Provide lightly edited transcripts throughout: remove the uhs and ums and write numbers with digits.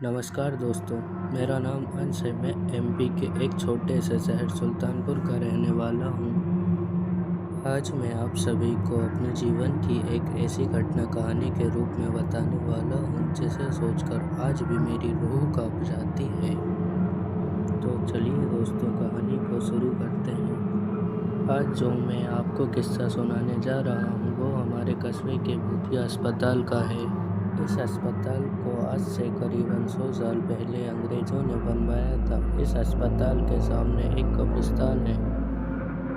नमस्कार दोस्तों, मेरा नाम अंश है। मैं एमपी के एक छोटे से शहर सुल्तानपुर का रहने वाला हूँ। आज मैं आप सभी को अपने जीवन की एक ऐसी घटना कहानी के रूप में बताने वाला हूँ जिसे सोचकर आज भी मेरी रूह कांप जाती है। तो चलिए दोस्तों, कहानी को शुरू करते हैं। आज जो मैं आपको किस्सा सुनाने जा रहा हूँ वो हमारे कस्बे के भूतिया अस्पताल का है। इस अस्पताल को आज से करीबन 100 साल पहले अंग्रेजों ने बनवाया था। इस अस्पताल के सामने एक कब्रिस्तान है।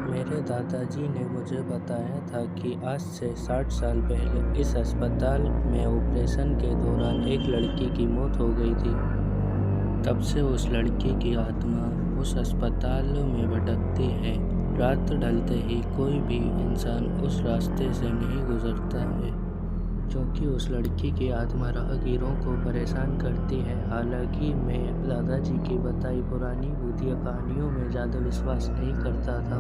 मेरे दादाजी ने मुझे बताया था कि आज से 60 साल पहले इस अस्पताल में ऑपरेशन के दौरान एक लड़की की मौत हो गई थी। तब से उस लड़की की आत्मा उस अस्पताल में भटकती है। रात ढलते ही कोई भी इंसान उस रास्ते से नहीं गुजरता है, क्योंकि उस लड़की की आत्मा राहगीरों को परेशान करती है। हालांकि मैं दादाजी की बताई पुरानी भूतिया कहानियों में ज़्यादा विश्वास नहीं करता था।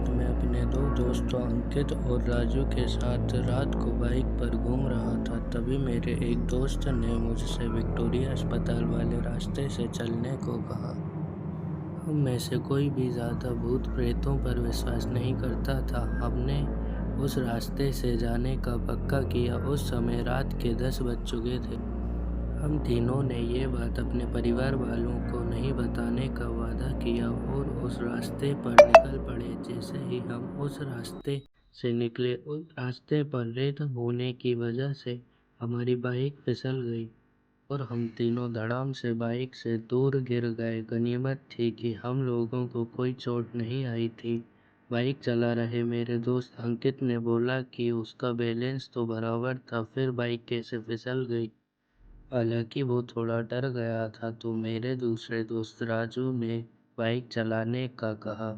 मैं अपने 2 दोस्तों अंकित और राजू के साथ रात को बाइक पर घूम रहा था। तभी मेरे एक दोस्त ने मुझसे विक्टोरिया अस्पताल वाले रास्ते से चलने को कहा। हम में से कोई भी ज़्यादा भूत प्रेतों पर विश्वास नहीं करता था। हमने उस रास्ते से जाने का पक्का किया। उस समय रात के 10 बज चुके थे। हम तीनों ने ये बात अपने परिवार वालों को नहीं बताने का वादा किया और उस रास्ते पर निकल पड़े। जैसे ही हम उस रास्ते से निकले, उस रास्ते पर रेत होने की वजह से हमारी बाइक फिसल गई और हम तीनों धड़ाम से बाइक से दूर गिर गए। गनीमत थी कि हम लोगों को कोई चोट नहीं आई थी। बाइक चला रहे मेरे दोस्त अंकित ने बोला कि उसका बैलेंस तो बराबर था, फिर बाइक कैसे फिसल गई। हालांकि वो थोड़ा डर गया था, तो मेरे दूसरे दोस्त राजू ने बाइक चलाने का कहा।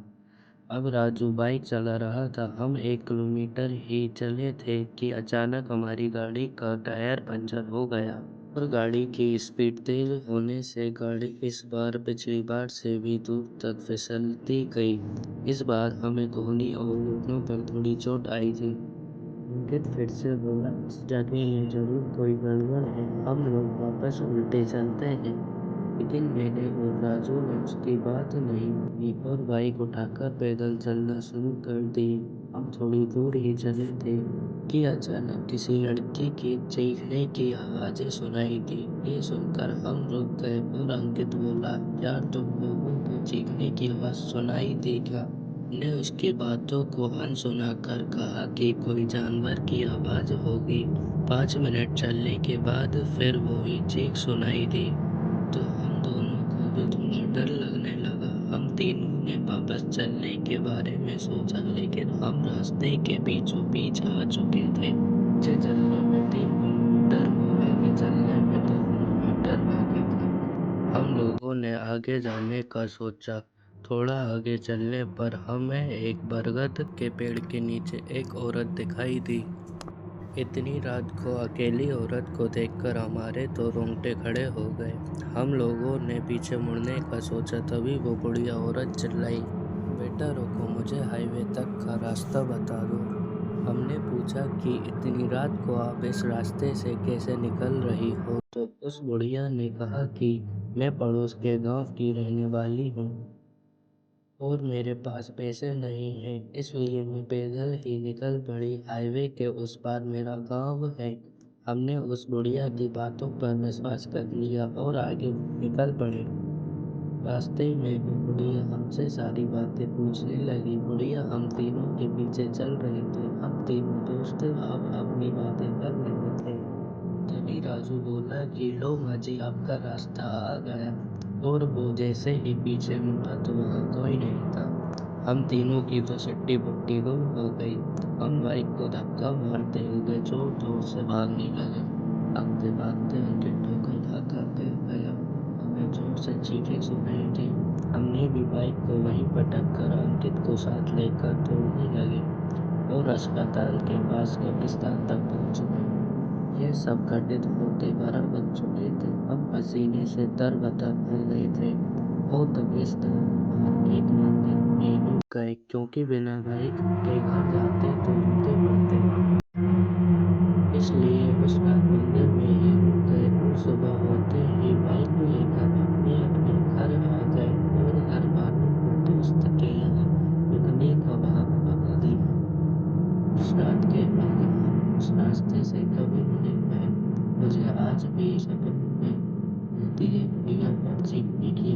अब राजू बाइक चला रहा था। हम 1 किलोमीटर ही चले थे कि अचानक हमारी गाड़ी का टायर पंचर हो गया और गाड़ी की स्पीड तेज होने से गाड़ी इस बार पिछली बार से भी दूर तक फिसलती गई। इस बार हमें कोहनी और घुटनों पर थोड़ी चोट आई थी। अंकित फिर से बोला, इस जगह में जरूर कोई गड़बड़ है, हम लोग वापस उल्टे चलते हैं। लेकिन मैंने और राजू ने उसकी बात नहीं मानी और बाइक उठाकर पैदल चलना शुरू कर दी। हम थोड़ी दूर ही चले थे कि अचानक किसी लड़की की चीखने की आवाज़ें सुनाई दी। ये सुनकर हम रुक गए और अंकित बोला, यार तुम लोगों को चीखने की आवाज़ सुनाई दी क्या? ने उसकी बातों को अनसुना कर कहा कि कोई जानवर की आवाज़ होगी। 5 मिनट चलने के बाद फिर वही चीख सुनाई दी, तो हम दोनों को भी थोड़ा डर लगने लगा। हम तीनों ने वापस चलने के बारे में सोचा, लेकिन हम रास्ते के बीचों बीच आ चुके थे। मुझे चलने में 3 किलोमीटर और आगे चलने में 2 किलोमीटर बाकी था। हम लोगों ने आगे जाने का सोचा। थोड़ा आगे चलने पर हमें एक बरगद के पेड़ के नीचे एक औरत दिखाई दी। इतनी रात को अकेली औरत को देखकर हमारे तो रोंगटे खड़े हो गए। हम लोगों ने पीछे मुड़ने का सोचा, तभी वो बुढ़िया औरत चिल्लाई, बेटा रुको, मुझे हाईवे तक का रास्ता बता दो। हमने पूछा कि इतनी रात को आप इस रास्ते से कैसे निकल रही हो? तो उस बुढ़िया ने कहा कि मैं पड़ोस के गांव की रहने वाली हूँ और मेरे पास पैसे नहीं हैं, इसलिए मैं पैदल ही निकल पड़ी। हाईवे के उस पार मेरा गांव है। हमने उस बुढ़िया की बातों पर विश्वास कर लिया और आगे निकल पड़े। रास्ते में वो बुढ़िया हमसे सारी बातें पूछने लगी। बुढ़िया हम तीनों के पीछे चल रही थी। हम तीनों दोस्त अब अपनी बातें कर रहे थे। तभी राजू बोला कि लो माजी, आपका रास्ता आ गया। और वो जैसे ही पीछे मुड़ा तो वहाँ कोई नहीं था। हम तीनों की तो सिट्टी पुट्टी गुम हो गई। हम बाइक को धक्का मारते हुए जोर जोर से भागने लगे। भागते भागते उनके ठोकर खाकर गिर गया। हमें जोर से चीखें सुनाई दी। हमने भी बाइक को वहीं पटक कर अंकित को साथ लेकर दौड़ने लगे और अस्पताल के पास कब्रिस्तान तक पहुँच गए। ये सब घटित होते 12 बज चुके थे। हम पसीने से तरबतर हो गए थे और कब्रिस्तान एक मंदिर में रुक गए, क्योंकि बिना बाइक के घर जाते तो रुकते पड़ते, इसलिए उस रात मंदिर में ही रुक गए। और सुबह होते ही बाइक सभी सबक में मिलती है, सीखने की